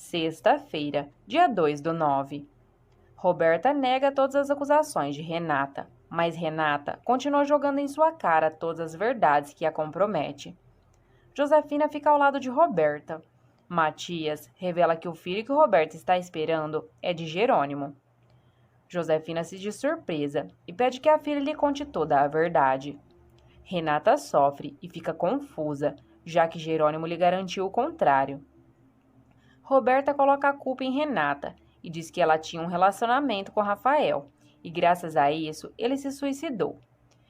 Sexta-feira, dia 2/9. Roberta nega todas as acusações de Renata, mas Renata continua jogando em sua cara todas as verdades que a comprometem. Josefina fica ao lado de Roberta. Matias revela que o filho que Roberta está esperando é de Jerônimo. Josefina se diz surpresa e pede que a filha lhe conte toda a verdade. Renata sofre e fica confusa, já que Jerônimo lhe garantiu o contrário. Roberta coloca a culpa em Renata e diz que ela tinha um relacionamento com Rafael e, graças a isso, ele se suicidou.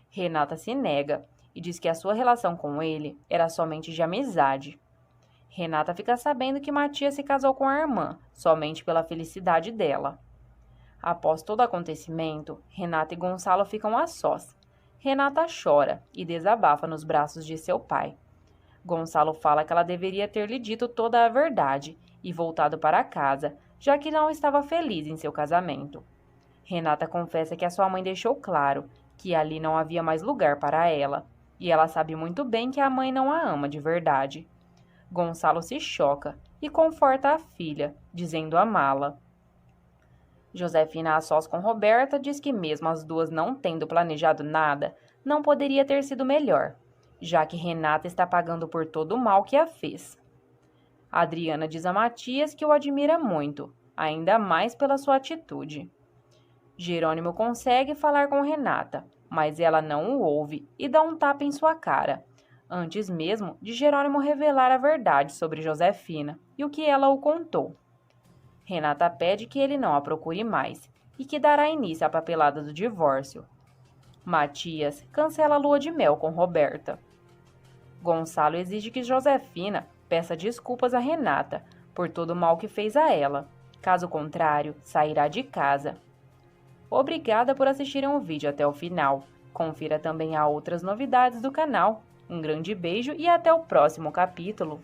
Renata se nega e diz que a sua relação com ele era somente de amizade. Renata fica sabendo que Matias se casou com a irmã somente pela felicidade dela. Após todo o acontecimento, Renata e Gonçalo ficam a sós. Renata chora e desabafa nos braços de seu pai. Gonçalo fala que ela deveria ter lhe dito toda a verdade e voltado para casa, já que não estava feliz em seu casamento. Renata confessa que a sua mãe deixou claro que ali não havia mais lugar para ela, e ela sabe muito bem que a mãe não a ama de verdade. Gonçalo se choca e conforta a filha, dizendo amá-la. Josefina, a sós com Roberta, diz que mesmo as duas não tendo planejado nada, não poderia ter sido melhor, já que Renata está pagando por todo o mal que a fez. Adriana diz a Matias que o admira muito, ainda mais pela sua atitude. Jerônimo consegue falar com Renata, mas ela não o ouve e dá um tapa em sua cara, antes mesmo de Jerônimo revelar a verdade sobre Josefina e o que ela o contou. Renata pede que ele não a procure mais e que dará início à papelada do divórcio. Matias cancela a lua de mel com Roberta. Gonçalo exige que Josefina peça desculpas a Renata por todo o mal que fez a ela. Caso contrário, sairá de casa. Obrigada por assistirem o vídeo até o final. Confira também as outras novidades do canal. Um grande beijo e até o próximo capítulo.